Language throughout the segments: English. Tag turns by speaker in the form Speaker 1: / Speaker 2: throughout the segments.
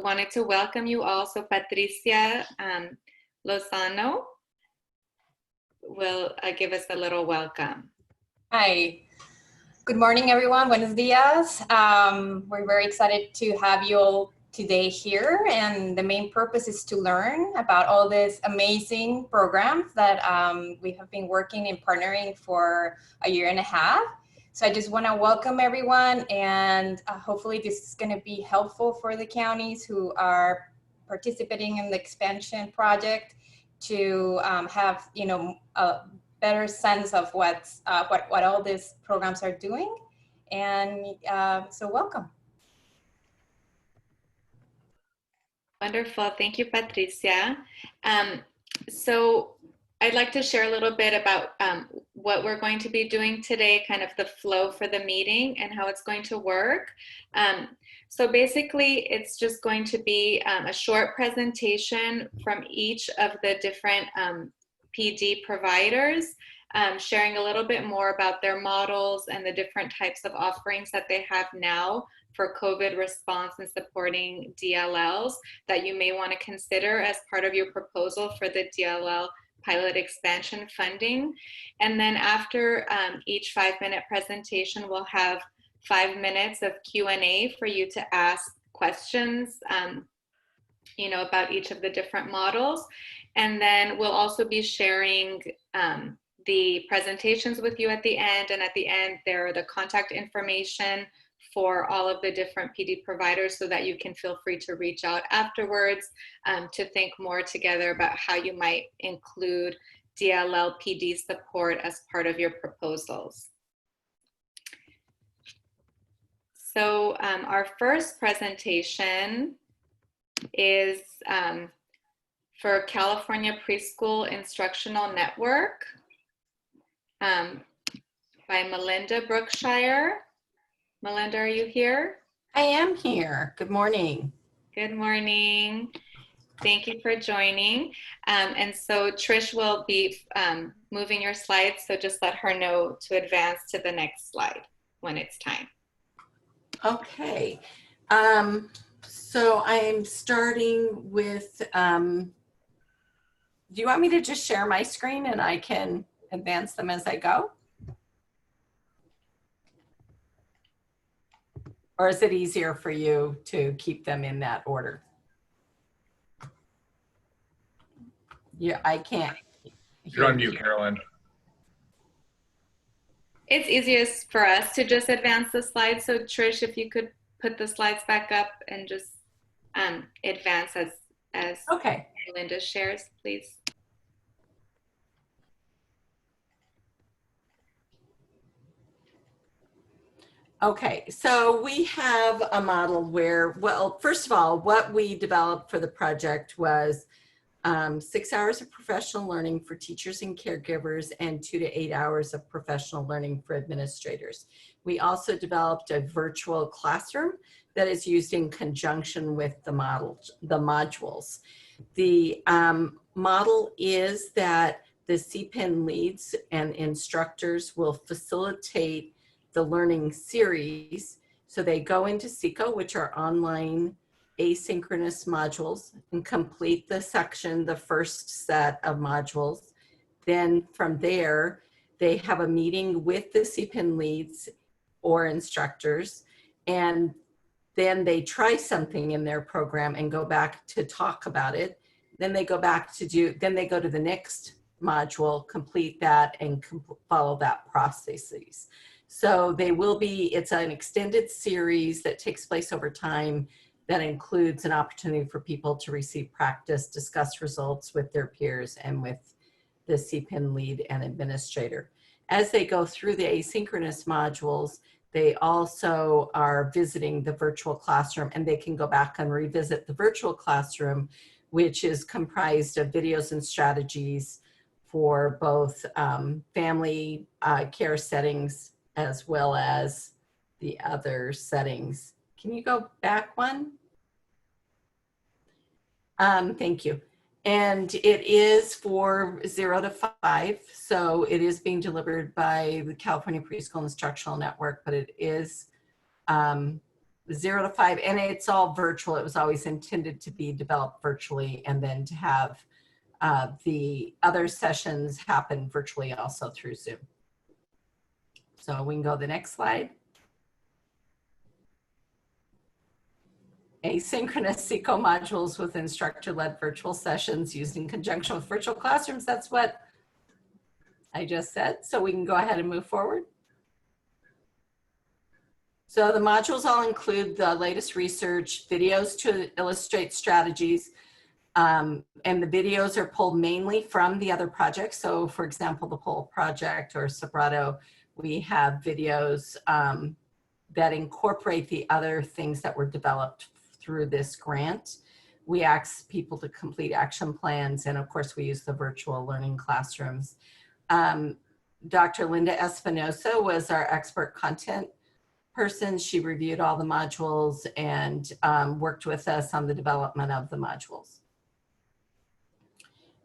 Speaker 1: wanted to welcome you all. So Patricia Lozano will give us a little welcome.
Speaker 2: Hi, good morning everyone, buenos dias. We're very excited to have you all today here, and the main purpose is to learn about all these amazing programs that we have been working and partnering for a year and a half. So I just want to welcome everyone, and hopefully this is going to be helpful for the counties who are participating in the expansion project to have, you know, a better sense of what all these programs are doing. And so welcome.
Speaker 1: Wonderful. Thank you, Patricia. So I'd like to share a little bit about what we're going to be doing today, kind of the flow for the meeting and how it's going to work. So basically, it's just going to be a short presentation from each of the different PD providers, sharing a little bit more about their models and the different types of offerings that they have now for COVID response and supporting DLLs that you may want to consider as part of your proposal for the DLL pilot expansion funding. And then after each 5-minute presentation, we'll have 5 minutes of Q&A for you to ask questions, you know, about each of the different models. And then we'll also be sharing the presentations with you at the end. And at the end, there are the contact information for all of the different PD providers so that you can feel free to reach out afterwards to think more together about how you might include DLL PD support as part of your proposals. So our first presentation is for California Preschool Instructional Network by Melinda Brookshire. Melinda, are you here?
Speaker 3: I am here. Good morning.
Speaker 1: Good morning. Thank you for joining. And so Trish will be moving your slides, so just let her know to advance to the next slide when it's time.
Speaker 3: Okay. So I'm starting with, do you want me to just share my screen and I can advance them as I go? Or is it easier for you to keep them in that order? Yeah, I can't.
Speaker 4: You're on mute, Carolyn.
Speaker 1: It's easiest for us to just advance the slides. So Trish, if you could put the slides back up and just advance as
Speaker 3: okay.
Speaker 1: Melinda shares, please.
Speaker 3: Okay, so we have a model where, well, first of all, what we developed for the project was 6 hours of professional learning for teachers and caregivers and 2 to 8 hours of professional learning for administrators. We also developed a virtual classroom that is used in conjunction with the modules. The model is that the CPIN leads and instructors will facilitate the learning series. So they go into SECO, which are online asynchronous modules, and complete the section, the first set of modules. Then from there, they have a meeting with the CPIN leads or instructors, and then they try something in their program and go back to talk about it. Then they go back to then they go to the next module, complete that, and follow that processes. So they will be, it's an extended series that takes place over time that includes an opportunity for people to receive practice, discuss results with their peers and with the CPIN lead and administrator. As they go through the asynchronous modules, they also are visiting the virtual classroom, and they can go back and revisit the virtual classroom, which is comprised of videos and strategies for both family care settings as well as the other settings. Can you go back one? Thank you. And it is for 0 to 5. So it is being delivered by the California Preschool Instructional Network, but it is 0 to 5, and it's all virtual. It was always intended to be developed virtually, and then to have the other sessions happen virtually also through Zoom. So we can go to the next slide. Asynchronous SECO modules with instructor-led virtual sessions used in conjunction with virtual classrooms. That's what I just said. So we can go ahead and move forward. So the modules all include the latest research, videos to illustrate strategies, and the videos are pulled mainly from the other projects. So for example, the POL project or Serato, we have videos that incorporate the other things that were developed through this grant. We ask people to complete action plans, and of course we use the virtual learning classrooms. Dr. Linda Espinosa was our expert content person. She reviewed all the modules and worked with us on the development of the modules.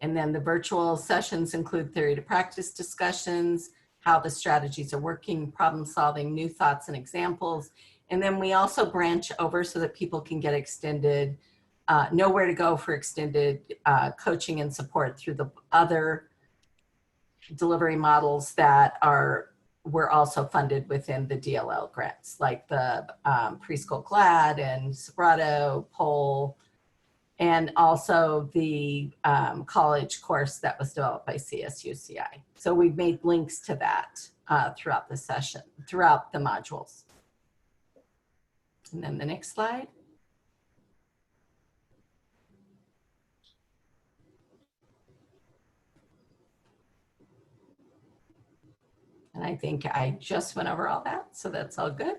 Speaker 3: And then the virtual sessions include theory to practice discussions, how the strategies are working, problem solving, new thoughts and examples. And then we also branch over so that people can get extended, know where to go for extended coaching and support through the other delivery models that were also funded within the DLL grants, like the Preschool GLAD and Serato, POL, and also the college course that was developed by CSUCI. So we've made links to that throughout the session, throughout the modules. And then the next slide. And I think I just went over all that, so that's all good.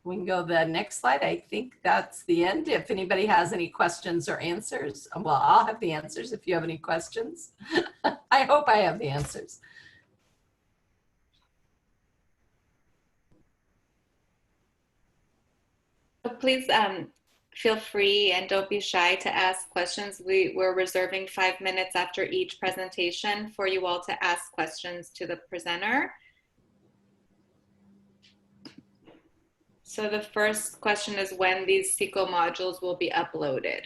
Speaker 3: We can go to the next slide. I think that's the end. If anybody has any questions or answers, well, I'll have the answers if you have any questions. I hope I have the answers.
Speaker 1: Please feel free and don't be shy to ask questions. We're reserving 5 minutes after each presentation for you all to ask questions to the presenter. So the first question is when these SECO modules will be uploaded.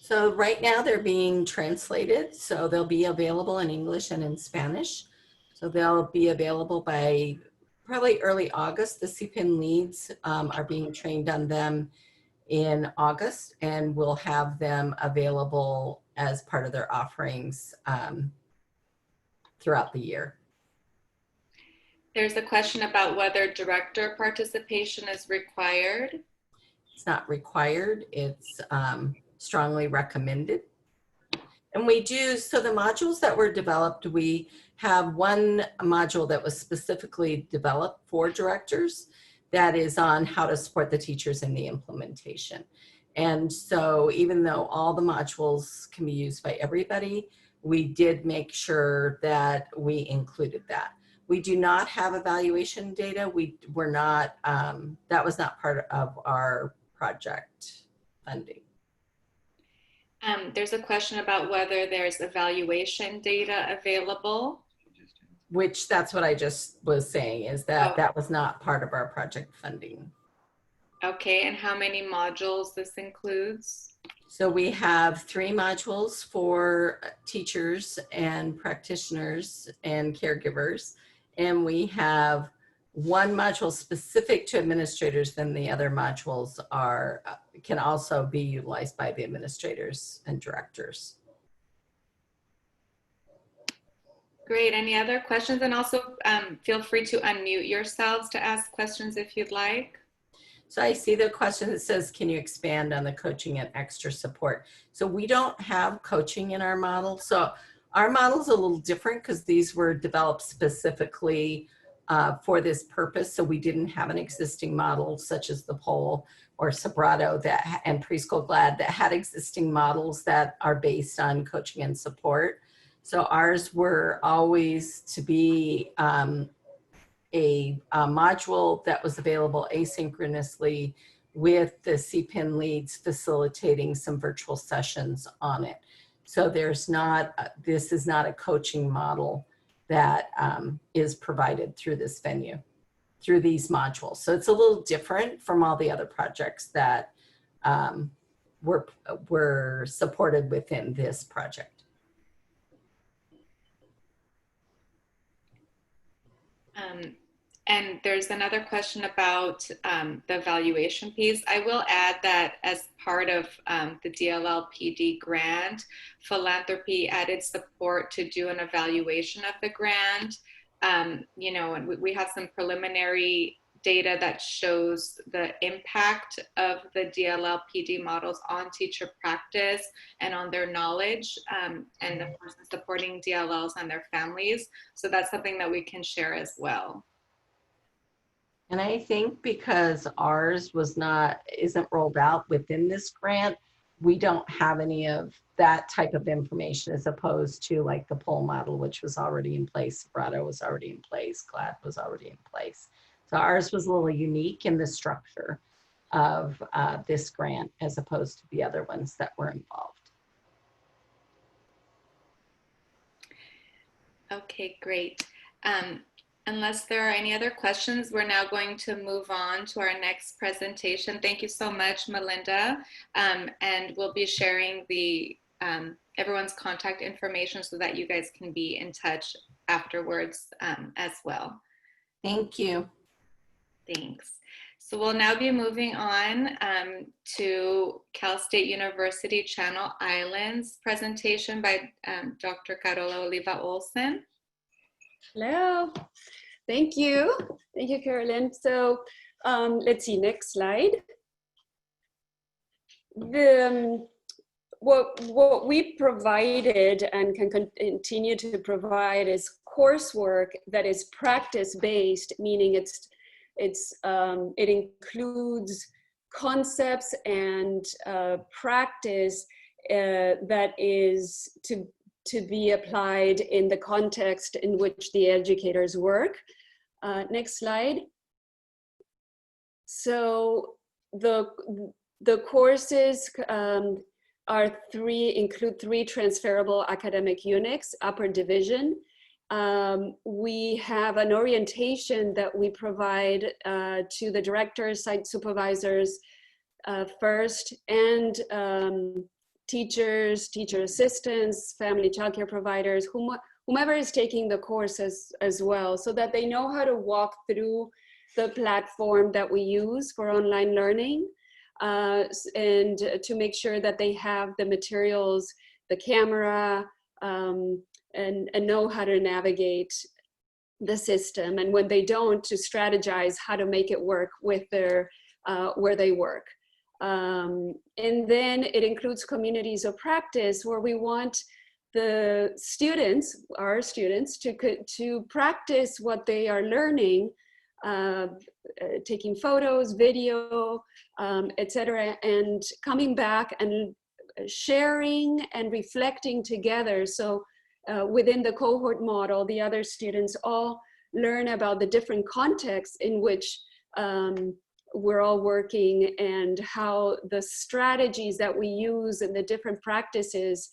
Speaker 3: So right now they're being translated. So they'll be available in English and in Spanish. So they'll be available by probably early August. The CPIN leads are being trained on them in August, and we'll have them available as part of their offerings throughout the year.
Speaker 1: There's a question about whether director participation is required.
Speaker 3: It's not required, it's strongly recommended. And we do, so the modules that were developed, we have one module that was specifically developed for directors that is on how to support the teachers in the implementation. And so even though all the modules can be used by everybody, we did make sure that we included that. We do not have evaluation data. We're not, that was not part of our project funding.
Speaker 1: There's a question about whether there's evaluation data available.
Speaker 3: Which that's what I just was saying, is that that was not part of our project funding.
Speaker 1: Okay, and how many modules this includes?
Speaker 3: So we have 3 modules for teachers and practitioners and caregivers. And we have 1 module specific to administrators, then the other modules are can also be utilized by the administrators and directors.
Speaker 1: Great, any other questions? And also feel free to unmute yourselves to ask questions if you'd like.
Speaker 3: So I see the question that says, can you expand on the coaching and extra support? So we don't have coaching in our model. So our model is a little different because these were developed specifically for this purpose. So we didn't have an existing model such as the POL or Serato and Preschool GLAD that had existing models that are based on coaching and support. So ours were always to be a module that was available asynchronously with the CPIN leads facilitating some virtual sessions on it. So there's not, this is not a coaching model that is provided through this venue. through these modules. So it's a little different from all the other projects that were supported within this project.
Speaker 1: And there's another question about the evaluation piece. I will add that as part of the DLL PD grant, philanthropy added support to do an evaluation of the grant. You know, and we have some preliminary data that shows the impact of the DLL PD models on teacher practice and on their knowledge, and of course supporting DLLs and their families. So that's something that we can share as well.
Speaker 3: And I think because ours isn't rolled out within this grant, we don't have any of that type of information as opposed to like the poll model, which was already in place, Vibrato was already in place, GLAD was already in place. So ours was a little unique in the structure of this grant as opposed to the other ones that were involved.
Speaker 1: Okay, great. Unless there are any other questions, we're now going to move on to our next presentation. Thank you so much, Melinda. And we'll be sharing the everyone's contact information so that you guys can be in touch afterwards as well.
Speaker 3: Thank you.
Speaker 1: Thanks. So we'll now be moving on to Cal State University Channel Islands presentation by Dr. Carola Oliva Olsen.
Speaker 5: Hello, thank you. Thank you, Carolyn. So let's see, next slide. What we provided and can continue to provide is coursework that is practice-based, meaning it includes concepts and practice that is to be applied in the context in which the educators work. Next slide. So the courses include 3 transferable academic units, upper division. We have an orientation that we provide to the directors, site supervisors first, and teachers, teacher assistants, family childcare providers, whomever is taking the course as well, so that they know how to walk through the platform that we use for online learning, and to make sure that they have the materials, the camera, and know how to navigate the system. And when they don't, to strategize how to make it work with their where they work. And then it includes communities of practice where we want the students, our students, to practice what they are learning, taking photos, video, etc., and coming back and sharing and reflecting together. So within the cohort model, the other students all learn about the different contexts in which we're all working, and how the strategies that we use and the different practices,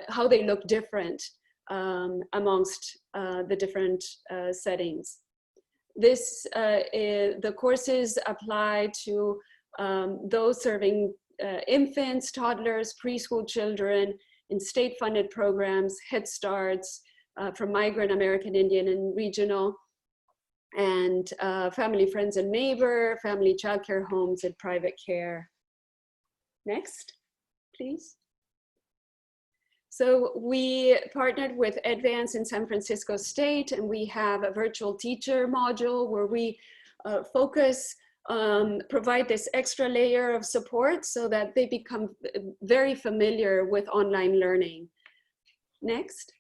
Speaker 5: how they look different amongst the different settings. The courses apply to those serving infants, toddlers, preschool children in state-funded programs, Head Starts for migrant, American Indian, and regional, and family, friends, and neighbor, family childcare homes, and private care. Next, please. So we partnered with Advance in San Francisco State, and we have a virtual teacher module where we provide this extra layer of support so that they become very familiar with online learning. Next.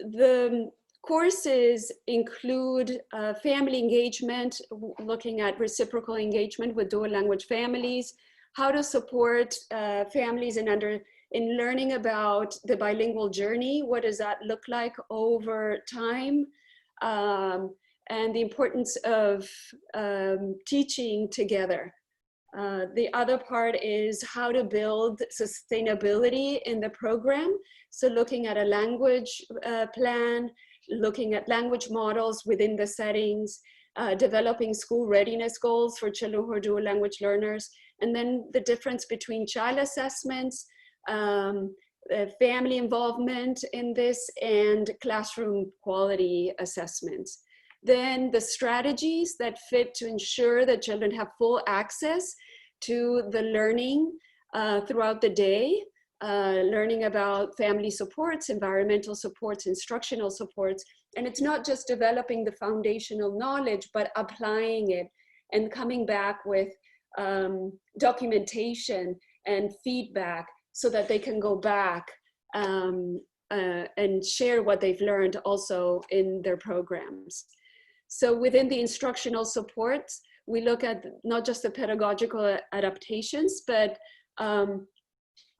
Speaker 5: The courses include family engagement, looking at reciprocal engagement with dual language families, how to support families in learning about the bilingual journey, what does that look like over time, and the importance of teaching together. The other part is how to build sustainability in the program. So looking at a language plan, looking at language models within the settings, developing school readiness goals for children who are dual language learners, and then the difference between child assessments, family involvement in this, and classroom quality assessments. Then the strategies that fit to ensure that children have full access to the learning throughout the day, learning about family supports, environmental supports, instructional supports. And it's not just developing the foundational knowledge, but applying it and coming back with documentation and feedback so that they can go back and share what they've learned also in their programs. So within the instructional supports, we look at not just the pedagogical adaptations, but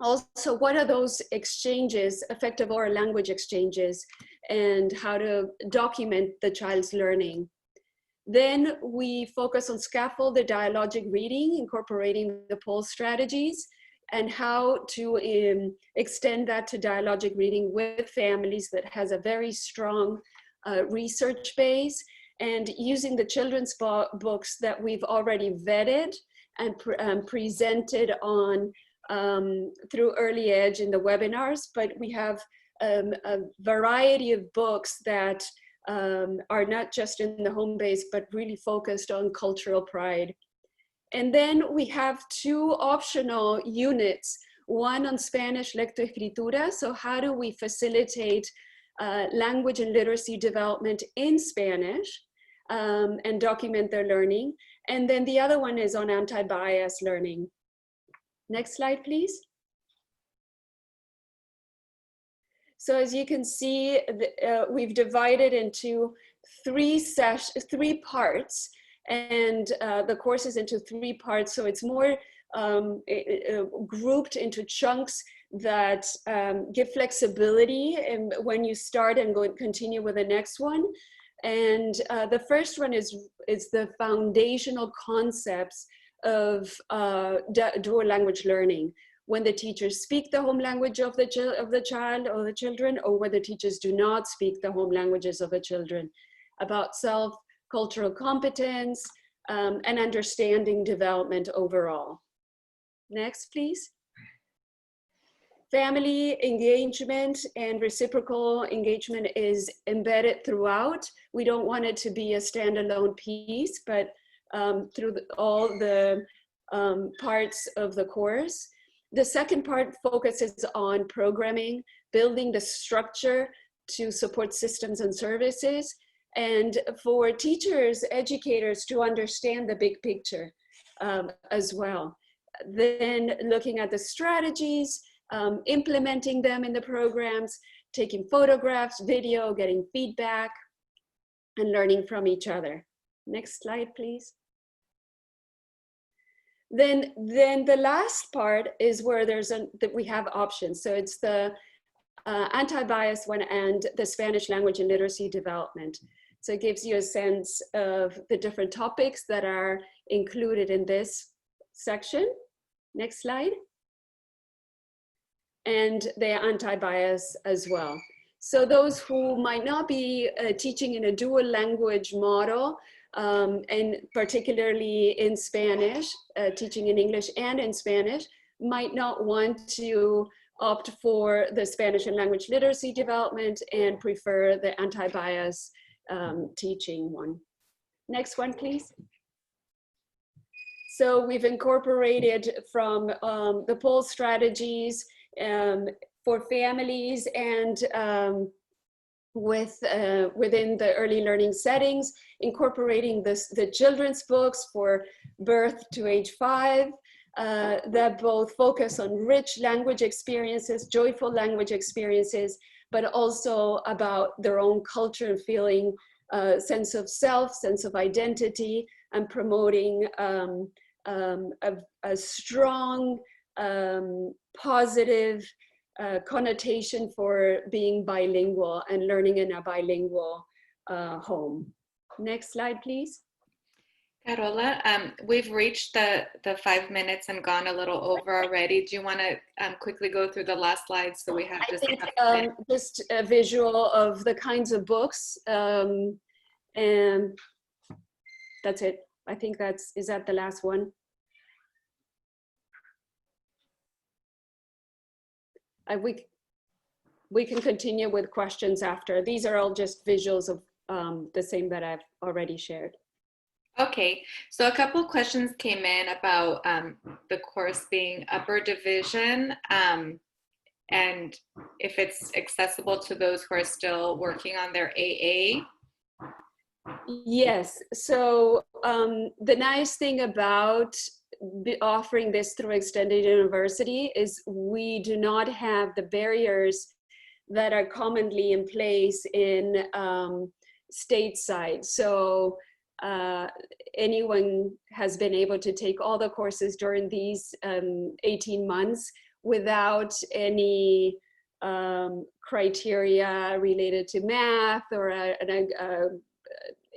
Speaker 5: also what are those exchanges, effective oral language exchanges, and how to document the child's learning. Then we focus on scaffolded dialogic reading, incorporating the POL strategies, and how to extend that to dialogic reading with families that has a very strong research base, and using the children's books that we've already vetted and presented on through Early Edge in the webinars. But we have a variety of books that are not just in the home base, but really focused on cultural pride. And then we have two optional units, one on Spanish lectoescritura. So how do we facilitate language and literacy development in Spanish and document their learning? And then the other one is on anti-bias learning. Next slide, please. So as you can see, we've divided into three parts, and the course is into 3 parts. So it's more grouped into chunks that give flexibility and when you start and continue with the next one. And the first one is the foundational concepts of dual language learning. When the teachers speak the home language of the child or the children, or whether teachers do not speak the home languages of the children, about self-cultural competence and understanding development overall. Next, please. Family engagement and reciprocal engagement is embedded throughout. We don't want it to be a standalone piece, but through all the parts of the course. The second part focuses on programming, building the structure to support systems and services, and for teachers, educators to understand the big picture as well. Then looking at the strategies, implementing them in the programs, taking photographs, video, getting feedback, and learning from each other. Next slide, please. Then the last part is where we have options. So it's the anti-bias one and the Spanish language and literacy development. So it gives you a sense of the different topics that are included in this section. Next slide. And the anti-bias as well. So those who might not be teaching in a dual language model, and particularly in Spanish, teaching in English and in Spanish, might not want to opt for the Spanish and language literacy development and prefer the anti-bias teaching one. Next one, please. So we've incorporated from the POL strategies for families and within the early learning settings, incorporating the children's books for birth to age 5 that both focus on rich language experiences, joyful language experiences, but also about their own culture and feeling, sense of self, sense of identity, and promoting a strong, positive connotation for being bilingual and learning in a bilingual home. Next slide, please.
Speaker 1: Carola, we've reached the 5 minutes and gone a little over already. Do you want to quickly go through the last slides so we have
Speaker 5: I
Speaker 1: just
Speaker 5: think
Speaker 1: a couple minutes?
Speaker 5: just a visual of the kinds of books, and that's it. I think is that the last one? We can continue with questions after. These are all just visuals of the same that I've already shared.
Speaker 1: Okay, so a couple questions came in about the course being upper division and if it's accessible to those who are still working on their AA.
Speaker 5: Yes, so the nice thing about offering this through Extended University is we do not have the barriers that are commonly in place in stateside. So anyone has been able to take all the courses during these 18 months without any criteria related to math or an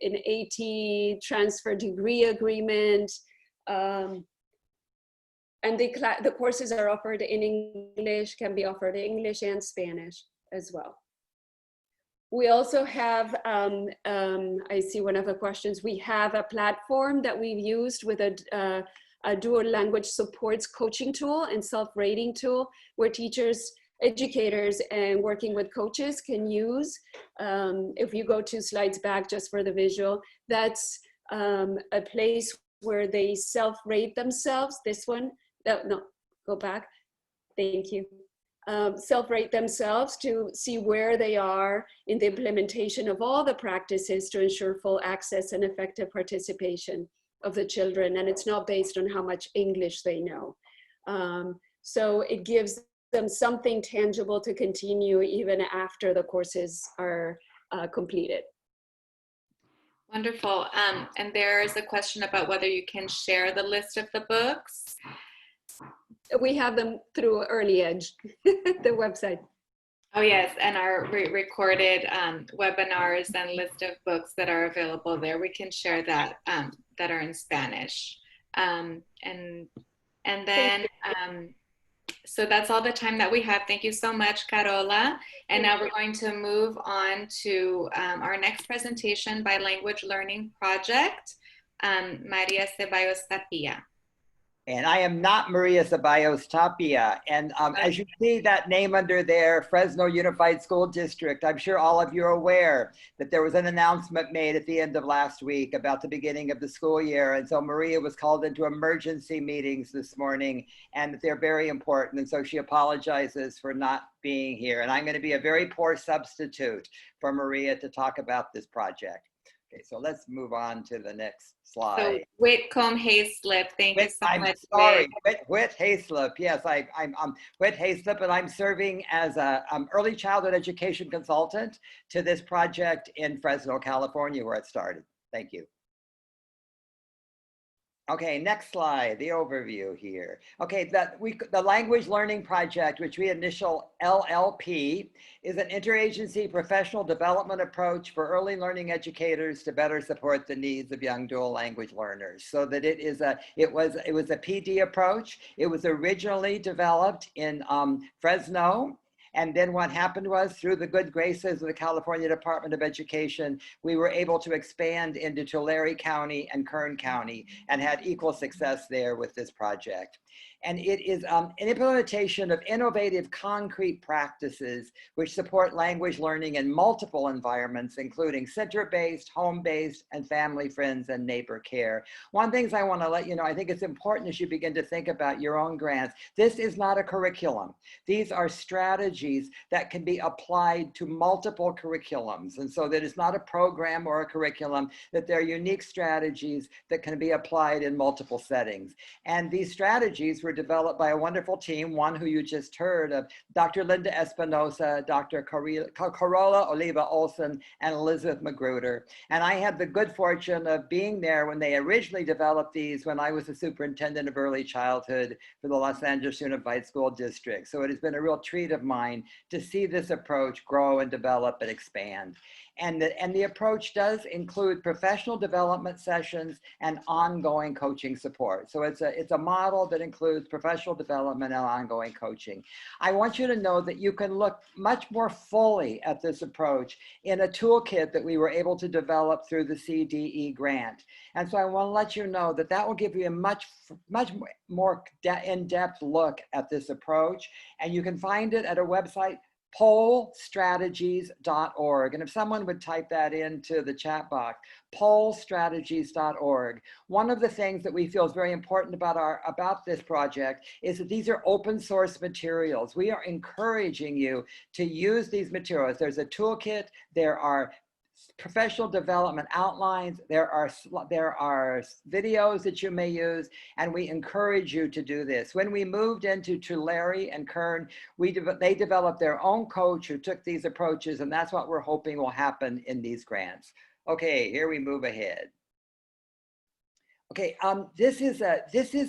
Speaker 5: AT transfer degree agreement. And the courses are offered in English, can be offered in English and Spanish as well. We also have, I see one of the questions, we have a platform that we've used with a dual language supports coaching tool and self-rating tool where teachers, educators, and working with coaches can use. If you go 2 slides back just for the visual, that's a place where they self-rate themselves. This one, no, go back, thank you. Self-rate themselves to see where they are in the implementation of all the practices to ensure full access and effective participation of the children. And it's not based on how much English they know. So it gives them something tangible to continue even after the courses are completed.
Speaker 1: Wonderful. And there's a question about whether you can share the list of the books.
Speaker 5: We have them through Early Edge, the website.
Speaker 1: Oh yes, and our recorded webinars and list of books that are available there. We can share that that are in Spanish. And then, so that's all the time that we have. Thank you so much, Carola. And now we're going to move on to our next presentation by Language Learning Project, Maria Ceballos Tapia.
Speaker 6: And I am not Maria Ceballos Tapia. And as you see that name under there, Fresno Unified School District, I'm sure all of you are aware that there was an announcement made at the end of last week about the beginning of the school year. And so Maria was called into emergency meetings this morning, and they're very important. And so she apologizes for not being here. And I'm going to be a very poor substitute for Maria to talk about this project. Okay, so let's move on to the next slide.
Speaker 1: So Whitcomb Hayslip, thank you so
Speaker 6: I'm
Speaker 1: much.
Speaker 6: sorry, Whit Hayslip. Yes, I'm Whit Hayslip, and I'm serving as a early childhood education consultant to this project in Fresno, California, where it started. Thank you. Okay, next slide, the overview here. Okay, the Language Learning Project, which we initial LLP, is an interagency professional development approach for early learning educators to better support the needs of young dual language learners. So that it was a PD approach. It was originally developed in Fresno. And then what happened was, through the good graces of the California Department of Education, we were able to expand into Tulare County and Kern County and had equal success there with this project. And it is an implementation of innovative concrete practices which support language learning in multiple environments, including center-based, home-based, and family, friends, and neighbor care. One thing I want to let you know, I think it's important as you begin to think about your own grants, this is not a curriculum. These are strategies that can be applied to multiple curriculums. And so that it's not a program or a curriculum, that they're unique strategies that can be applied in multiple settings. And these strategies were developed by a wonderful team, one who you just heard of, Dr. Linda Espinosa, Dr. Carola Oliva Olson, and Elizabeth Magruder. And I had the good fortune of being there when they originally developed these when I was the superintendent of early childhood for the Los Angeles Unified School District. So it has been a real treat of mine to see this approach grow and develop and expand. And the approach does include professional development sessions and ongoing coaching support. So it's a model that includes professional development and ongoing coaching. I want you to know that you can look much more fully at this approach in a toolkit that we were able to develop through the CDE grant. And so I want to let you know that that will give you a much more in-depth look at this approach. And you can find it at a website, polstrategies.org. And if someone would type that into the chat box, polstrategies.org. One of the things that we feel is very important about this project is that these are open source materials. We are encouraging you to use these materials. There's a toolkit, there are professional development outlines, there are videos that you may use, and we encourage you to do this. When we moved into Tulare and Kern, they developed their own coach who took these approaches, and that's what we're hoping will happen in these grants. Okay, here we move ahead. Okay, this is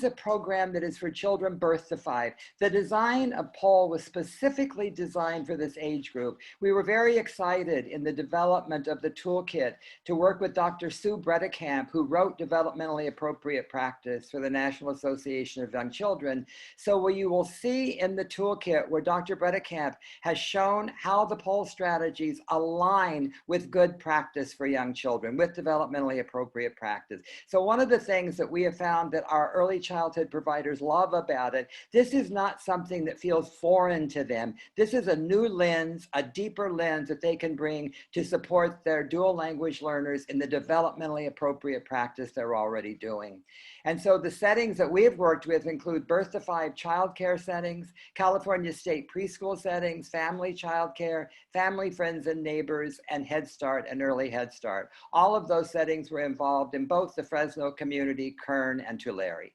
Speaker 6: a program that is for children birth to 5. The design of POL was specifically designed for this age group. We were very excited in the development of the toolkit to work with Dr. Sue Bredekamp, who wrote Developmentally Appropriate Practice for the National Association of Young Children. So what you will see in the toolkit where Dr. Bredekamp has shown how the POL strategies align with good practice for young children, with developmentally appropriate practice. So one of the things that we have found that our early childhood providers love about it, this is not something that feels foreign to them. This is a new lens, a deeper lens that they can bring to support their dual language learners in the developmentally appropriate practice they're already doing. And so the settings that we have worked with include birth to 5 childcare settings, California state preschool settings, family childcare, family, friends and neighbors, and Head Start and Early Head Start. All of those settings were involved in both the Fresno community, Kern, and Tulare.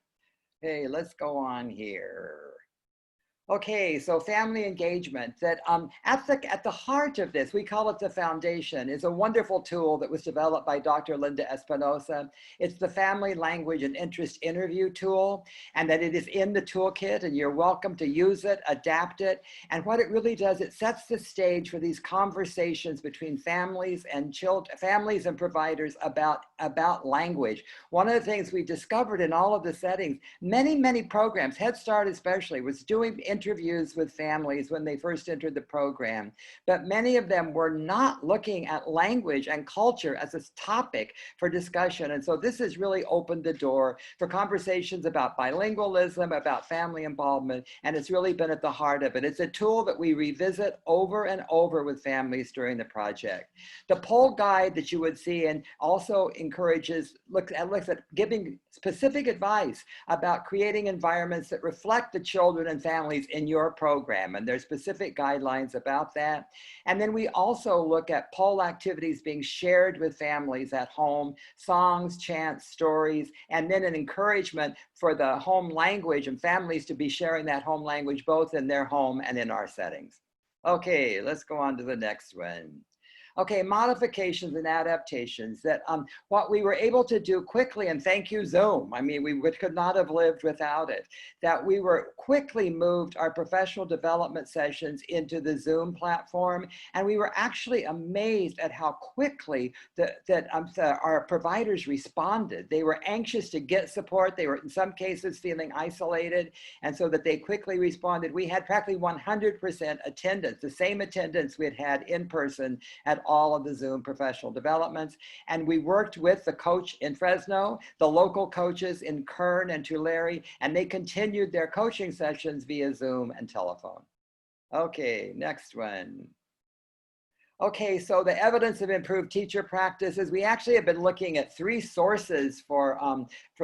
Speaker 6: Okay, let's go on here. Okay, so family engagement, that at the heart of this, we call it the foundation, is a wonderful tool that was developed by Dr. Linda Espinosa. It's the family language and interest interview tool, and that it is in the toolkit, and you're welcome to use it, adapt it. And what it really does, it sets the stage for these conversations between families and children, families and providers about language. One of the things we discovered in all of the settings, many programs, Head Start especially, was doing interviews with families when they first entered the program, but many of them were not looking at language and culture as a topic for discussion. And so this has really opened the door for conversations about bilingualism, about family involvement, and it's really been at the heart of it. It's a tool that we revisit over and over with families during the project. The POL guide that you would see and also encourages, looks at giving specific advice about creating environments that reflect the children and families in your program, and there's specific guidelines about that. And then we also look at POL activities being shared with families at home, songs, chants, stories, and then an encouragement for the home language and families to be sharing that home language both in their home and in our settings. Okay, let's go on to the next one. Okay, modifications and adaptations, that what we were able to do quickly, and thank you Zoom, I mean, we could not have lived without it, that we were quickly moved our professional development sessions into the Zoom platform, and we were actually amazed at how quickly our providers responded. They were anxious to get support. They were in some cases feeling isolated, and so that they quickly responded. We had practically 100% attendance, the same attendance we had had in person at all of the Zoom professional developments. And we worked with the coach in Fresno, the local coaches in Kern and Tulare, and they continued their coaching sessions via Zoom and telephone. Okay, next one. Okay, so the evidence of improved teacher practices, we actually have been looking at 3 sources for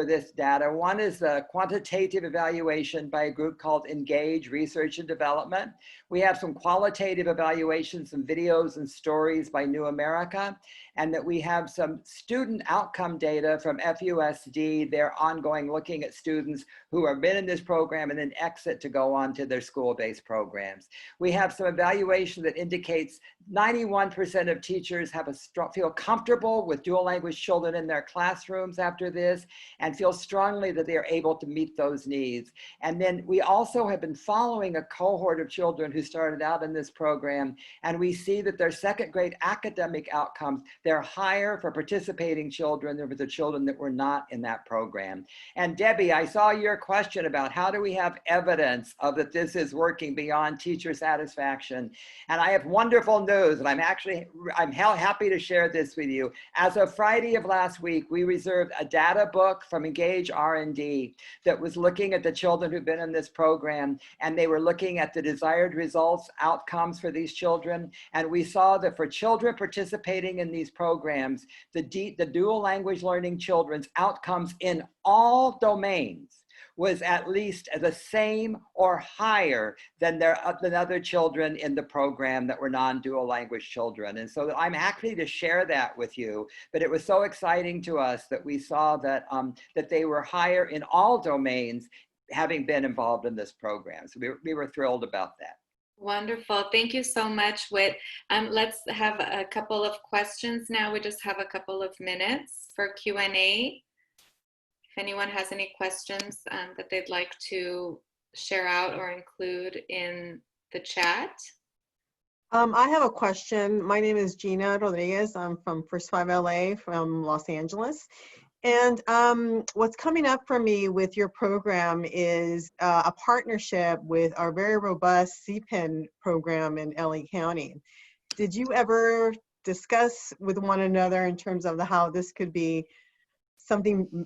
Speaker 6: this data. One is the quantitative evaluation by a group called Engage Research and Development. We have some qualitative evaluations, some videos and stories by New America, and that we have some student outcome data from FUSD, their ongoing looking at students who have been in this program and then exit to go on to their school-based programs. We have some evaluation that indicates 91% 41% of teachers have feel comfortable with dual language children in their classrooms after this and feel strongly that they are able to meet those needs. And then we also have been following a cohort of children who started out in this program, and we see that their second grade academic outcomes, they're higher for participating children than for the children that were not in that program. And Debbie, I saw your question about how do we have evidence of that this is working beyond teacher satisfaction. And I have wonderful news, and I'm happy to share this with you. As of Friday of last week, we reserved a data book from Engage R&D that was looking at the children who've been in this program, and they were looking at the desired results, outcomes for these children. And we saw that for children participating in these programs, the dual language learning children's outcomes in all domains was at least the same or higher than other children in the program that were non-dual language children. And so I'm happy to share that with you, but it was so exciting to us that we saw that, that they were higher in all domains having been involved in this program. So we were thrilled about that.
Speaker 1: Wonderful. Thank you so much, Whit. Let's have a couple of questions now. We just have a couple of minutes for Q&A. If anyone has any questions that they'd like to share out or include in the chat.
Speaker 7: I have a question. My name is Gina Rodriguez. I'm from First 5 LA from Los Angeles. And what's coming up for me with your program is a partnership with our very robust CPEN program in LA County. Did you ever discuss with one another in terms of how this could be something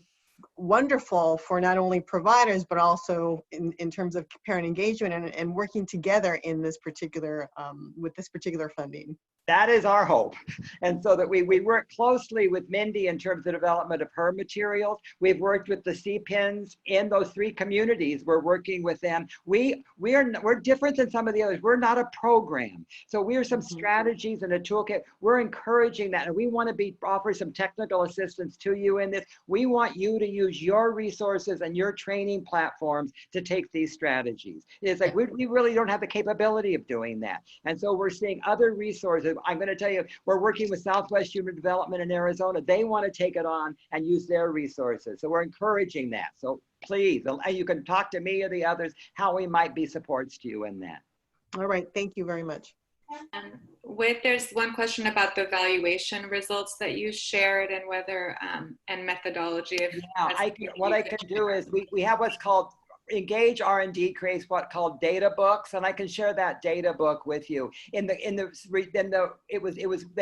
Speaker 7: wonderful for not only providers, but also in terms of parent engagement and working together in this particular, with this particular funding?
Speaker 6: That is our hope. And so that we work closely with Mindy in terms of development of her materials. We've worked with the CPINs in those 3 communities. We're working with them. We're different than some of the others. We're not a program. So we are some strategies and a toolkit. We're encouraging that. And we want to offer some technical assistance to you in this. We want you to use your resources and your training platforms to take these strategies. It's like we really don't have the capability of doing that. And so we're seeing other resources. I'm going to tell you, we're working with Southwest Human Development in Arizona. They want to take it on and use their resources. So we're encouraging that. So please, you can talk to me or the others how we might be supports to you in that.
Speaker 7: All right. Thank you very much.
Speaker 1: Whit, there's one question about the evaluation results that you shared and whether, and methodology.
Speaker 6: What I can do is we have what's called Engage R&D creates what called data books, and I can share that data book with you. They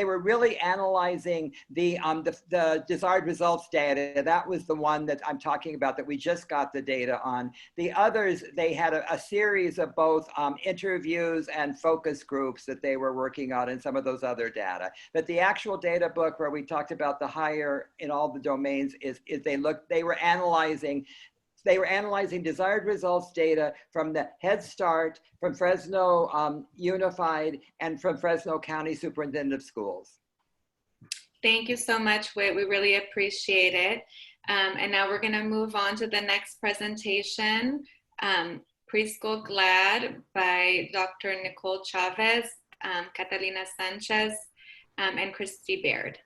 Speaker 6: were really analyzing the desired results data. That was the one that I'm talking about that we just got the data on. The others, they had a series of both interviews and focus groups that they were working on and some of those other data. But the actual data book where we talked about the higher in all the domains is they were analyzing desired results data from the Head Start, from Fresno Unified, and from Fresno County Superintendent of Schools.
Speaker 1: Thank you so much, Whit. We really appreciate it. And now we're going to move on to the next presentation, Preschool GLAD by Dr. Nicole Chavez, Catalina Sanchez, and Christy Baird.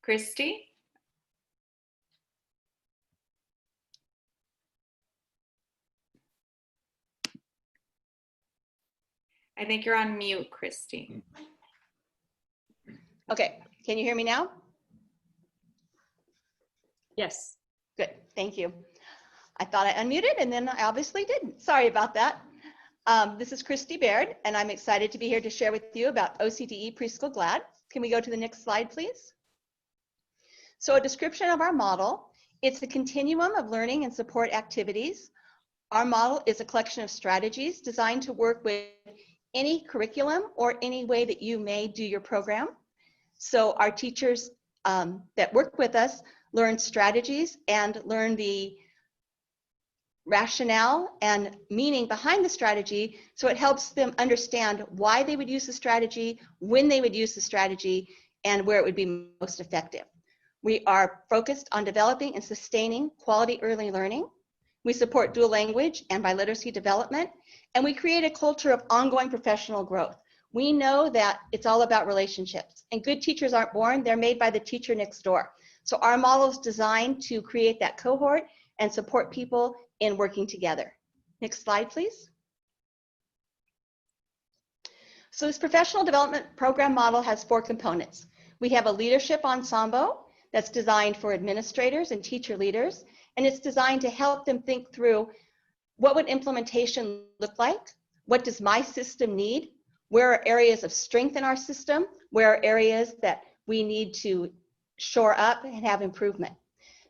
Speaker 1: Christy? I think you're on mute, Christy.
Speaker 8: Okay, can you hear me now?
Speaker 5: Yes.
Speaker 8: Good, thank you. I thought I unmuted and then I obviously didn't. Sorry about that. This is Christy Baird and I'm excited to be here to share with you about OCDE Preschool GLAD. Can we go to the next slide, please? So a description of our model. It's a continuum of learning and support activities. Our model is a collection of strategies designed to work with any curriculum or any way that you may do your program. So our teachers that work with us learn strategies and learn the rationale and meaning behind the strategy, so it helps them understand why they would use the strategy, when they would use the strategy, and where it would be most effective. We are focused on developing and sustaining quality early learning. We support dual language and biliteracy development, and we create a culture of ongoing professional growth. We know that it's all about relationships, and good teachers aren't born, they're made by the teacher next door. So our model is designed to create that cohort and support people in working together. Next slide, please. So this professional development program model has 4 components. We have a leadership ensemble that's designed for administrators and teacher leaders, and it's designed to help them think through what would implementation look like, what does my system need, where are areas of strength in our system, where are areas that we need to shore up and have improvement.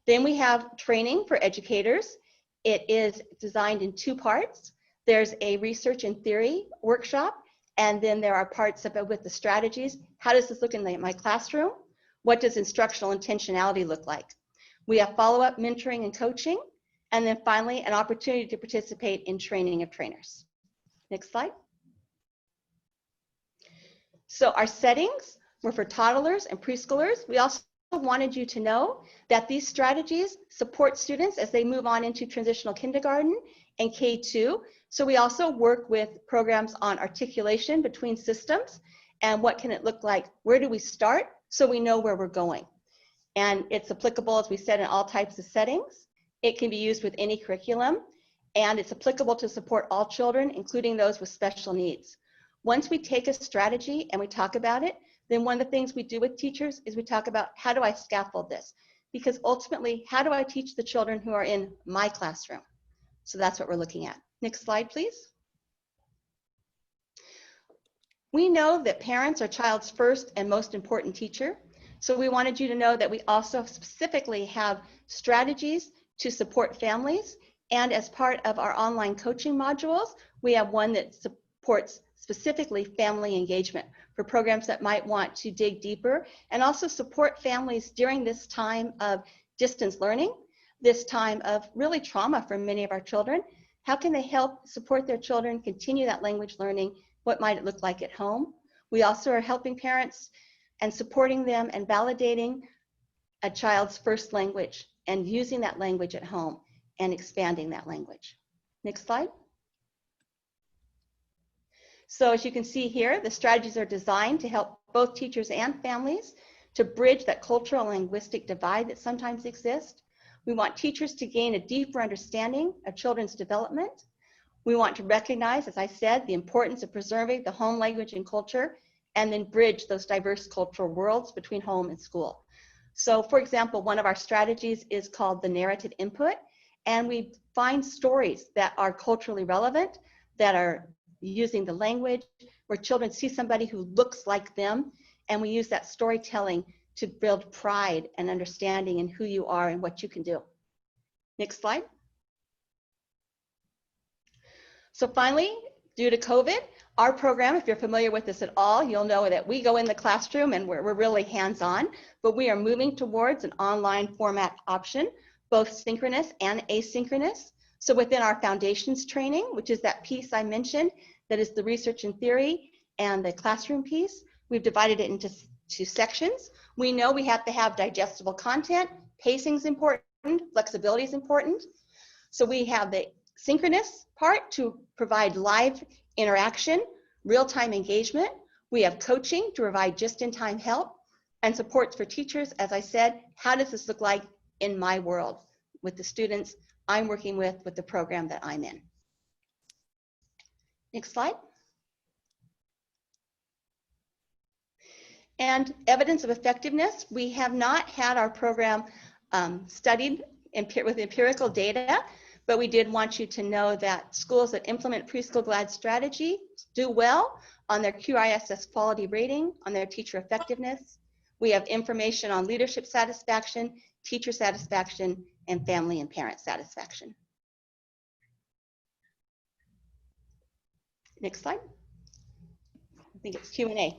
Speaker 8: Then we have training for educators. It is designed in 2 parts. There's a research and theory workshop, and then there are parts of it with the strategies. How does this look in my classroom? What does instructional intentionality look like? We have follow-up mentoring and coaching, and then finally an opportunity to participate in training of trainers. Next slide. So our settings were for toddlers and preschoolers. We also wanted you to know that these strategies support students as they move on into transitional kindergarten and K2. So we also work with programs on articulation between systems and what can it look like, where do we start, so we know where we're going. And it's applicable, as we said, in all types of settings. It can be used with any curriculum, and it's applicable to support all children, including those with special needs. Once we take a strategy and we talk about it, then one of the things we do with teachers is we talk about, how do I scaffold this? Because ultimately, how do I teach the children who are in my classroom? So that's what we're looking at. Next slide, please. We know that parents are child's first and most important teacher. So we wanted you to know that we also specifically have strategies to support families. And as part of our online coaching modules, we have one that supports specifically family engagement for programs that might want to dig deeper and also support families during this time of distance learning, this time of really trauma for many of our children. How can they help support their children continue that language learning? What might it look like at home? We also are helping parents and supporting them and validating a child's first language and using that language at home and expanding that language. Next slide. So as you can see here, the strategies are designed to help both teachers and families to bridge that cultural and linguistic divide that sometimes exists. We want teachers to gain a deeper understanding of children's development. We want to recognize, as I said, the importance of preserving the home language and culture, and then bridge those diverse cultural worlds between home and school. So for example, one of our strategies is called the narrative input, and we find stories that are culturally relevant, that are using the language, where children see somebody who looks like them, and we use that storytelling to build pride and understanding in who you are and what you can do. Next slide. So finally, due to COVID, our program, if you're familiar with this at all, you'll know that we go in the classroom and we're really hands-on, but we are moving towards an online format option, both synchronous and asynchronous. So within our foundations training, which is that piece I mentioned, that is the research and theory and the classroom piece, we've divided it into 2 sections. We know we have to have digestible content, pacing is important, flexibility is important. So we have the synchronous part to provide live interaction, real-time engagement. We have coaching to provide just-in-time help, and supports for teachers. As I said, how does this look like in my world with the students I'm working with the program that I'm in? Next slide. And evidence of effectiveness. We have not had our program studied with empirical data, but we did want you to know that schools that implement Preschool GLAD strategy do well on their QISS quality rating, on their teacher effectiveness. We have information on leadership satisfaction, teacher satisfaction, and family and parent satisfaction. Next slide. I think it's Q&A.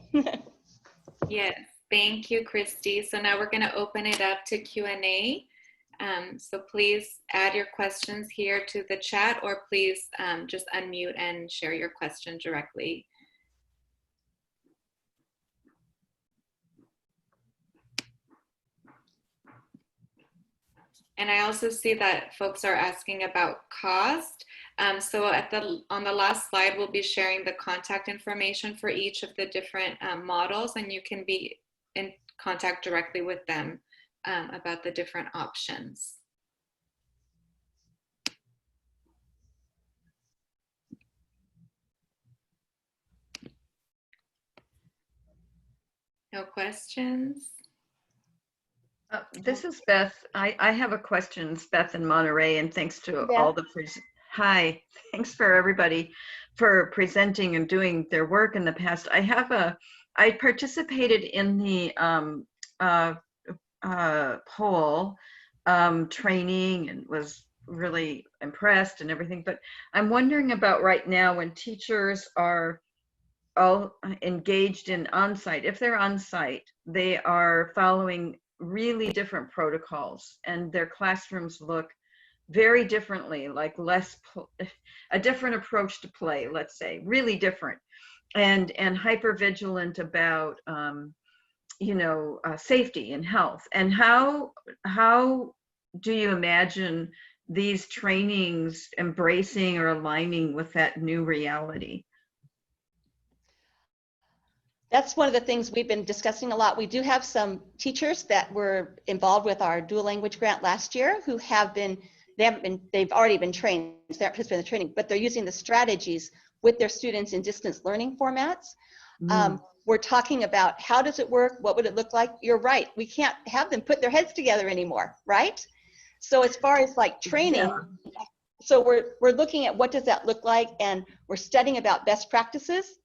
Speaker 1: Yes, thank you, Christy. So now we're going to open it up to Q&A. So please add your questions here to the chat, or please just unmute and share your question directly. And I also see that folks are asking about cost. So on the last slide, we'll be sharing the contact information for each of the different models, and you can be in contact directly with them about the different options. No questions?
Speaker 9: This is Beth. I have a question. It's Beth in Monterey, and thanks to all the hi, thanks for everybody for presenting and doing their work in the past. I participated in the poll training and was really impressed and everything. But I'm wondering about right now when teachers are all engaged in on-site. If they're on-site, they are following really different protocols, and their classrooms look very differently, like a different approach to play, let's say, really different, and hyper vigilant about safety and health. And how do you imagine these trainings embracing or aligning with that new reality?
Speaker 8: That's one of the things we've been discussing a lot. We do have some teachers that were involved with our dual language grant last year who they've already been trained, they haven't participated in the training, but they're using the strategies with their students in distance learning formats. We're talking about how does it work? What would it look like? You're right. We can't have them put their heads together anymore, right? So as far as like training, so we're looking at what does that look like, and we're studying about best practices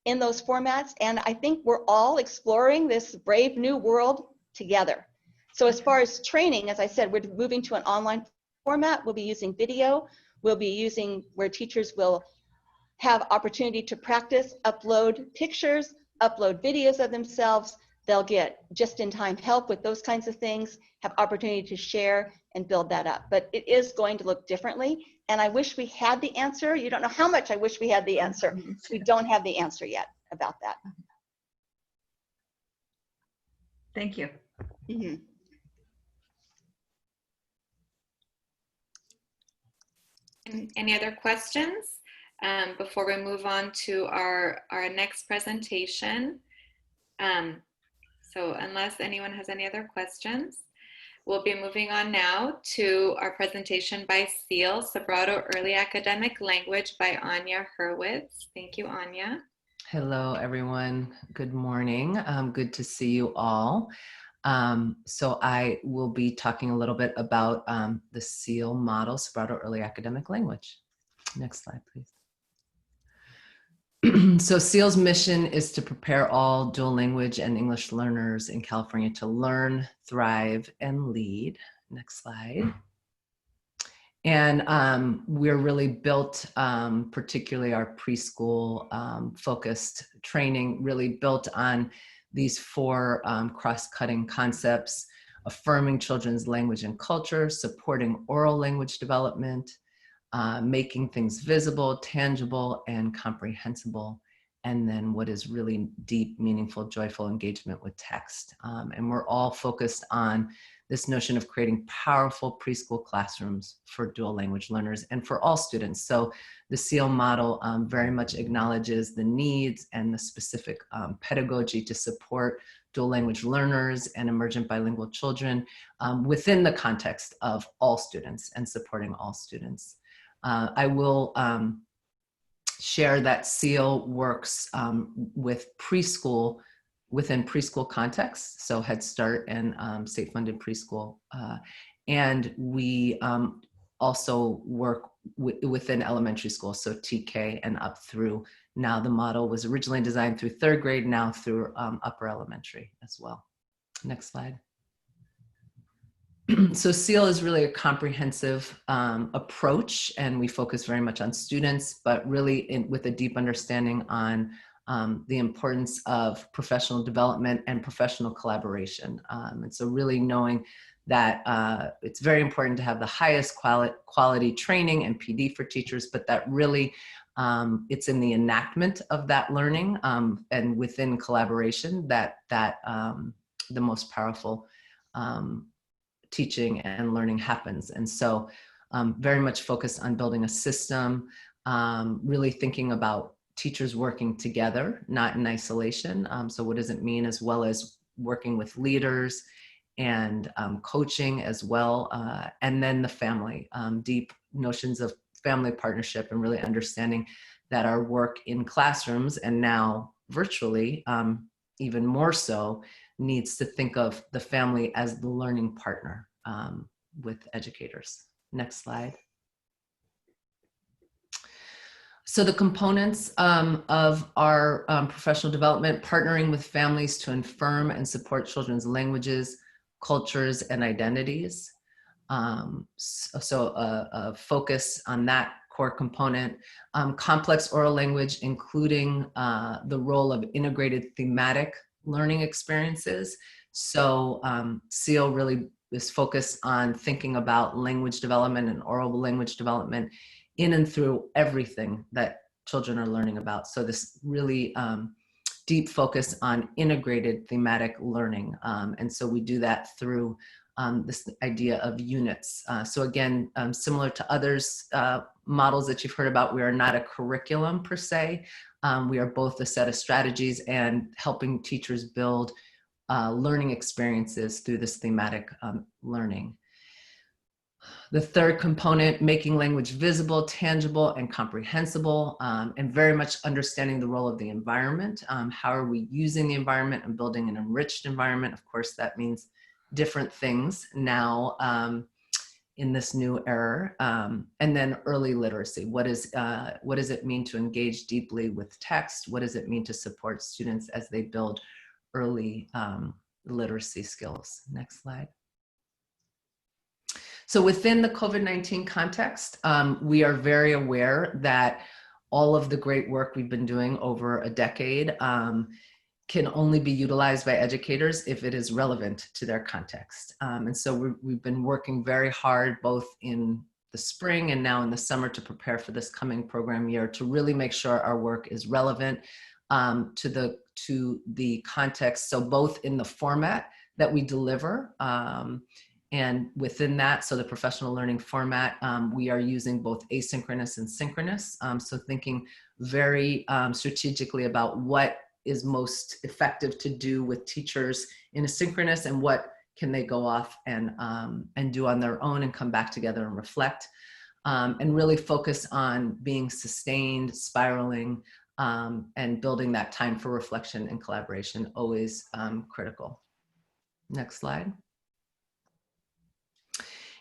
Speaker 8: in those formats. And I think we're all exploring this brave new world together. So as far as training, as I said, we're moving to an online format. We'll be using video. We'll be using where teachers will have opportunity to practice, upload pictures, upload videos of themselves. They'll get just-in-time help with those kinds of things, have opportunity to share and build that up. But it is going to look differently. And I wish we had the answer. You don't know how much I wish we had the answer. We don't have the answer yet about that.
Speaker 9: Thank you.
Speaker 1: Any other questions before we move on to our next presentation? So unless anyone has any other questions, we'll be moving on now to our presentation by SEAL, Sobrato Early Academic Language by Anya Hurwitz. Thank you, Anya.
Speaker 10: Hello, everyone. Good morning. Good to see you all. So I will be talking a little bit about the SEAL model, Sobrato Early Academic Language. Next slide, please. So SEAL's mission is to prepare all dual language and English learners in California to learn, thrive, and lead. Next slide. And we're really built, particularly our preschool focused training, really built on these four cross-cutting concepts: affirming children's language and culture, supporting oral language development, making things visible, tangible, and comprehensible, and then what is really deep, meaningful, joyful engagement with text. And we're all focused on this notion of creating powerful preschool classrooms for dual language learners and for all students. So the SEAL model very much acknowledges the needs and the specific pedagogy to support dual language learners and emergent bilingual children within the context of all students and supporting all students. I will share that SEAL works with preschool, within preschool contexts, so Head Start and state-funded preschool. And we also work within elementary school, so TK and up through. Now the model was originally designed through third grade, now through upper elementary as well. Next slide. So SEAL is really a comprehensive approach, and we focus very much on students, but really with a deep understanding on the importance of professional development and professional collaboration. And so really knowing that it's very important to have the highest quality training and PD for teachers, but that really it's in the enactment of that learning and within collaboration that the most powerful teaching and learning happens. And so very much focused on building a system, really thinking about teachers working together, not in isolation. So what does it mean, as well as working with leaders and coaching as well. And then the family, deep notions of family partnership, and really understanding that our work in classrooms and now virtually, even more so, needs to think of the family as the learning partner with educators. Next slide. So the components of our professional development: partnering with families to affirm and support children's languages, cultures, and identities. So a focus on that core component. Complex oral language, including the role of integrated thematic learning experiences. So SEAL really is focused on thinking about language development and oral language development in and through everything that children are learning about. So this really deep focus on integrated thematic learning. And so we do that through this idea of units. So again, similar to others models that you've heard about, we are not a curriculum per se. We are both a set of strategies and helping teachers build learning experiences through this thematic learning. The third component: making language visible, tangible, and comprehensible, and very much understanding the role of the environment. How are we using the environment and building an enriched environment? Of course, that means different things now in this new era. And then early literacy. What does it mean to engage deeply with text? What does it mean to support students as they build early literacy skills? Next slide. So within the COVID-19 context, we are very aware that all of the great work we've been doing over a decade can only be utilized by educators if it is relevant to their context. And so we've been working very hard, both in the spring and now in the summer, to prepare for this coming program year, to really make sure our work is relevant to the context. So both in the format that we deliver, and within that, so the professional learning format, we are using both asynchronous and synchronous. So thinking very strategically about what is most effective to do with teachers in a synchronous, and what can they go off and do on their own and come back together and reflect, and really focus on being sustained, spiraling, and building that time for reflection and collaboration, always critical. Next slide.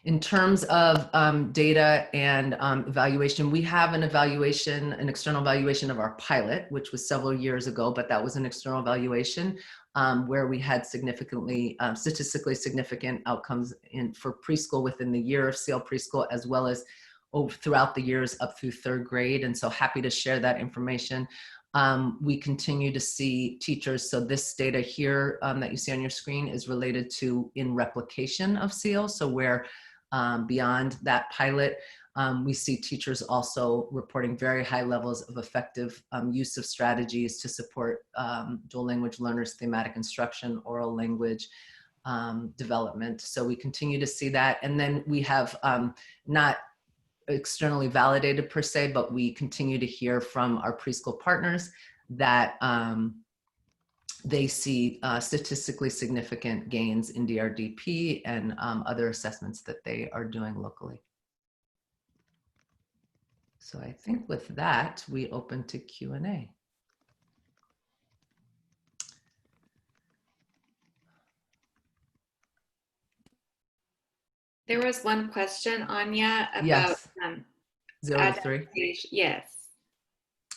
Speaker 10: In terms of data and evaluation, we have an external evaluation of our pilot, which was several years ago, but that was an external evaluation where we had statistically significant outcomes for preschool within the year of SEAL preschool, as well as throughout the years up through third grade. And so happy to share that information. We continue to see teachers. So this data here that you see on your screen is related to in replication of SEAL. So where beyond that pilot, we see teachers also reporting very high levels of effective use of strategies to support dual language learners' thematic instruction, oral language development. So we continue to see that. And then we have not externally validated per se, but we continue to hear from our preschool partners that they see statistically significant gains in DRDP and other assessments that they are doing locally. So I think with that, we open to Q&A.
Speaker 1: There was one question, Anya, about
Speaker 10: Yes. 0 to 3.
Speaker 1: Yes.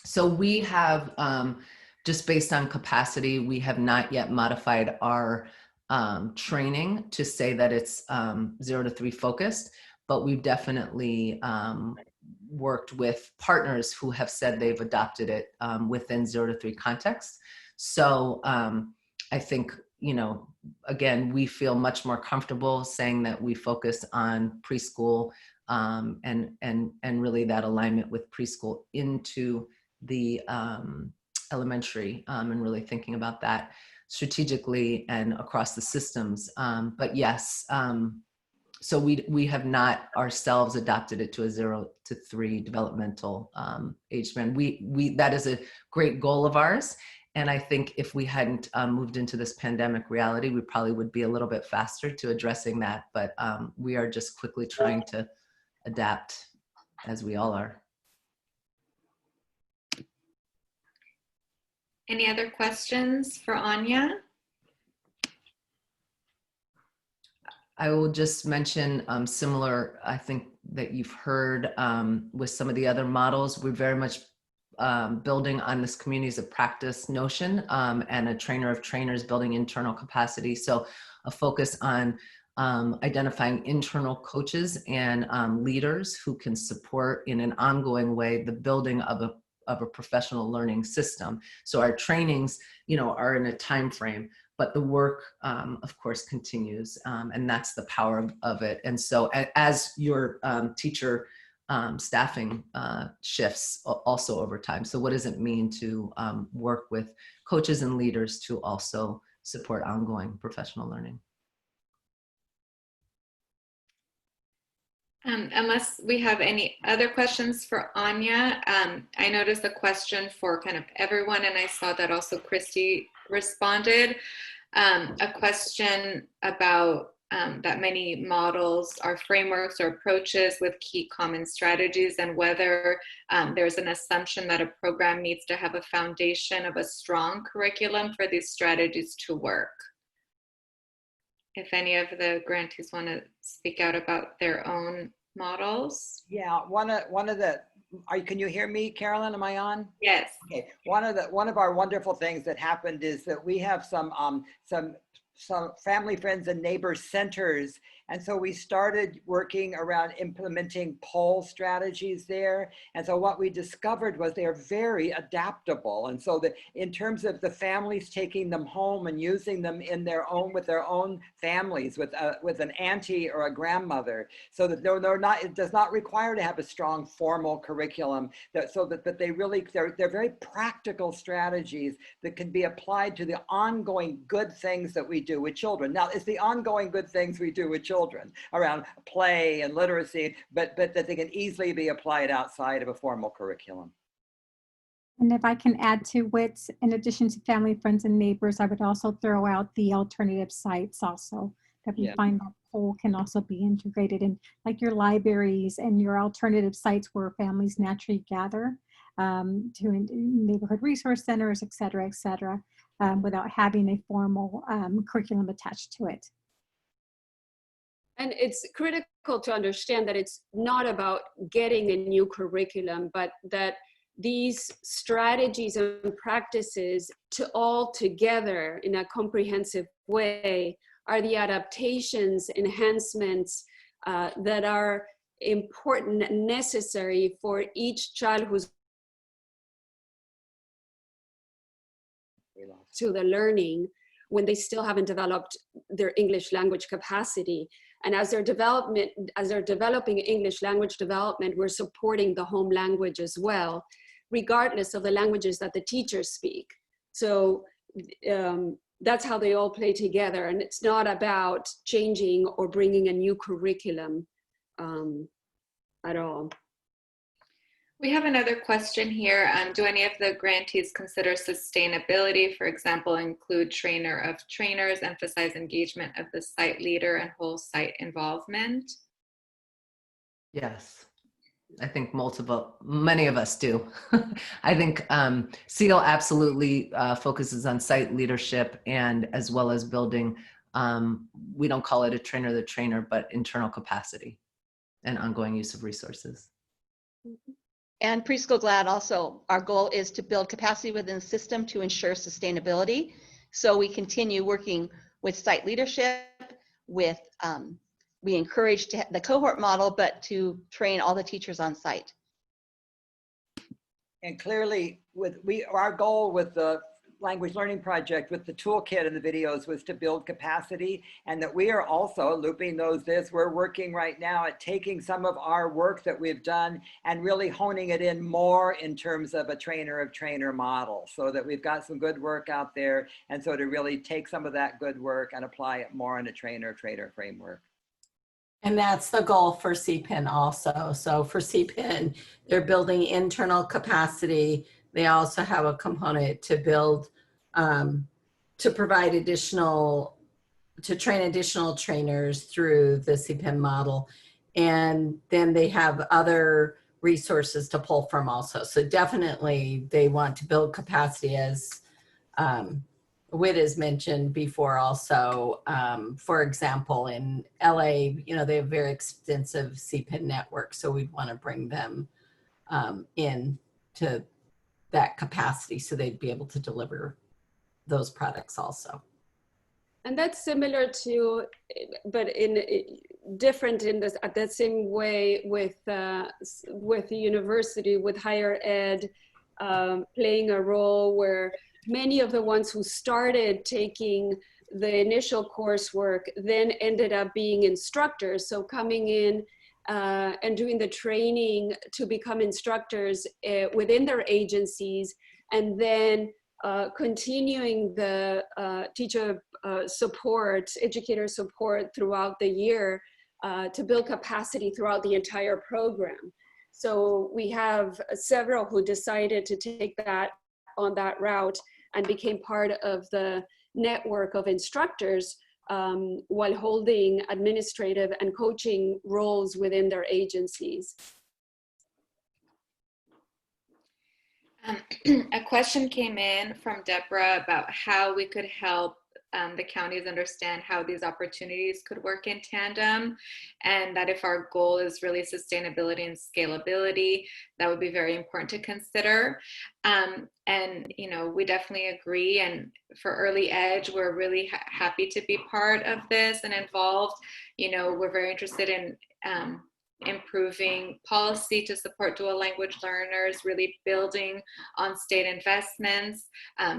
Speaker 10: So we have, just based on capacity, we have not yet modified our training to say that it's 0 to 3 focused, but we've definitely worked with partners who have said they've adopted it within 0 to 3 context. So I think, you know, again, we feel much more comfortable saying that we focus on preschool and really that alignment with preschool into the elementary and really thinking about that strategically and across the systems. But yes, so we have not ourselves adopted it to a 0 to 3 developmental age span. That is a great goal of ours. And I think if we hadn't moved into this pandemic reality, we probably would be a little bit faster to addressing that. But we are just quickly trying to adapt, as we all are.
Speaker 1: Any other questions for Anya?
Speaker 10: I will just mention similar, I think that you've heard with some of the other models, we're very much building on this communities of practice notion and a trainer of trainers building internal capacity. So a focus on identifying internal coaches and leaders who can support in an ongoing way the building of a professional learning system. So our trainings, you know, are in a time frame, but the work, of course, continues, and that's the power of it. And so as your teacher staffing shifts also over time. So what does it mean to work with coaches and leaders to also support ongoing professional learning?
Speaker 1: Unless we have any other questions for Anya, I noticed a question for kind of everyone, and I saw that also Christy responded. A question about that many models are frameworks or approaches with key common strategies, and whether there's an assumption that a program needs to have a foundation of a strong curriculum for these strategies to work. If any of the grantees want to speak out about their own models.
Speaker 6: Yeah, can you hear me, Carolyn? Am I on?
Speaker 1: Yes.
Speaker 6: Okay. One of our wonderful things that happened is that we have some family, friends, and neighbor centers. And so we started working around implementing poll strategies there. And so what we discovered was they're very adaptable. And so that in terms of the families taking them home and using them in with their own families, with an auntie or a grandmother, so that it does not require to have a strong formal curriculum, but they're very practical strategies that can be applied to the ongoing good things that we do with children. Now, it's the ongoing good things we do with children around play and literacy, but that they can easily be applied outside of a formal curriculum.
Speaker 11: And if I can add to WITS, in addition to family, friends, and neighbors, I would also throw out the alternative sites also that we find that poll can also be integrated in, like your libraries and your alternative sites where families naturally gather, to neighborhood resource centers, et cetera, without having a formal curriculum attached to it.
Speaker 5: And it's critical to understand that it's not about getting a new curriculum, but that these strategies and practices all together in a comprehensive way are the adaptations, enhancements that are important and necessary for each child who's to the learning when they still haven't developed their English language capacity. And as they're developing English language development, we're supporting the home language as well, regardless of the languages that the teachers speak. So that's how they all play together. And it's not about changing or bringing a new curriculum at all.
Speaker 1: We have another question here. Do any of the grantees consider sustainability, for example, include trainer of trainers, emphasize engagement of the site leader and whole site involvement?
Speaker 10: Yes, I think many of us do. I think SEAL absolutely focuses on site leadership and as well as building, we don't call it a trainer of the trainer, but internal capacity and ongoing use of resources.
Speaker 8: And Preschool GLAD also, our goal is to build capacity within the system to ensure sustainability. So we continue working with site leadership, we encourage the cohort model, but to train all the teachers on site.
Speaker 6: And clearly, our goal with the language learning project with the toolkit and the videos was to build capacity, and that we are also looping we're working right now at taking some of our work that we've done and really honing it in more in terms of a trainer of trainer model, so that we've got some good work out there, and so to really take some of that good work and apply it more in a trainer of trainer framework.
Speaker 3: And that's the goal for CPIN also. So for CPIN, they're building internal capacity. They also have a component to build, to provide to train additional trainers through the CPIN model. And then they have other resources to pull from also. So definitely they want to build capacity, as Whit has mentioned before also. For example, in LA, you know, they have very extensive CPIN network, so we'd want to bring them in to that capacity so they'd be able to deliver those products also.
Speaker 5: And that's similar to, but different in this, at the same way with the university, with higher ed playing a role where many of the ones who started taking the initial coursework then ended up being instructors. So coming in and doing the training to become instructors within their agencies, and then continuing the teacher support, educator support throughout the year to build capacity throughout the entire program. So we have several who decided to take that on that route and became part of the network of instructors while holding administrative and coaching roles within their agencies.
Speaker 1: A question came in from Deborah about how we could help the counties understand how these opportunities could work in tandem, and that if our goal is really sustainability and scalability, that would be very important to consider. And you know, we definitely agree, and for Early Edge, we're really happy to be part of this and involved. You know, we're very interested in improving policy to support dual language learners, really building on state investments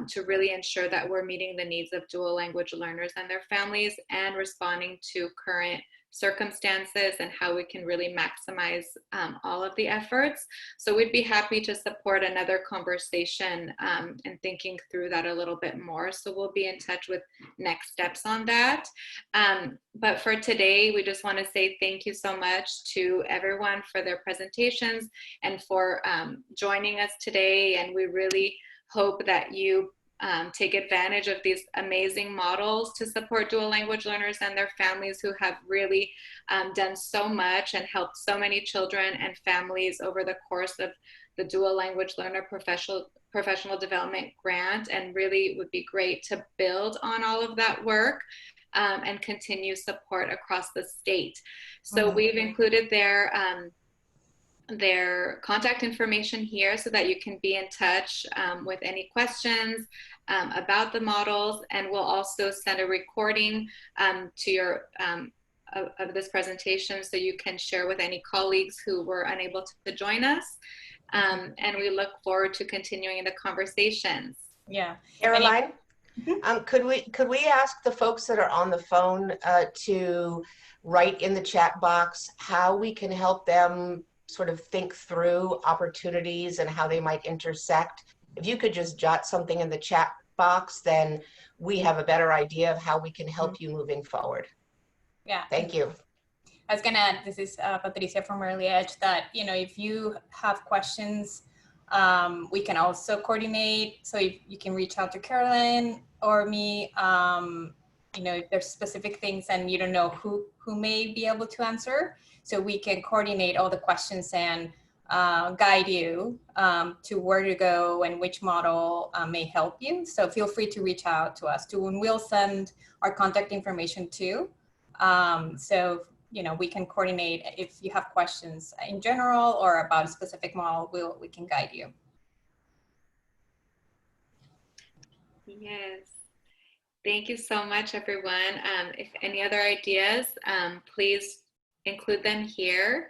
Speaker 1: to really ensure that we're meeting the needs of dual language learners and their families, and responding to current circumstances and how we can really maximize all of the efforts. So we'd be happy to support another conversation and thinking through that a little bit more. So we'll be in touch with next steps on that. But for today, we just want to say thank you so much to everyone for their presentations and for joining us today. And we really hope that you take advantage of these amazing models to support dual language learners and their families, who have really done so much and helped so many children and families over the course of the Dual Language Learner Professional Development Grant, and really would be great to build on all of that work and continue support across the state. So we've included their contact information here so that you can be in touch with any questions about the models, and we'll also send a recording to your of this presentation so you can share with any colleagues who were unable to join us, and we look forward to continuing the conversations.
Speaker 2: Yeah.
Speaker 12: Caroline, could we ask the folks that are on the phone to write in the chat box how we can help them sort of think through opportunities and how they might intersect? If you could just jot something in the chat box, then we have a better idea of how we can help you moving forward.
Speaker 2: Yeah.
Speaker 12: Thank you.
Speaker 2: I was gonna add, this is Patricia from Early Edge, that, you know, if you have questions, we can also coordinate. So if you can reach out to Carolyn or me, you know, if there's specific things and you don't know who may be able to answer, so we can coordinate all the questions and guide you to where to go and which model may help you. So feel free to reach out to us too, and we'll send our contact information too. So, you know, we can coordinate if you have questions in general or about a specific model, we can guide you.
Speaker 1: Yes. Thank you so much, everyone. If any other ideas, please include them here.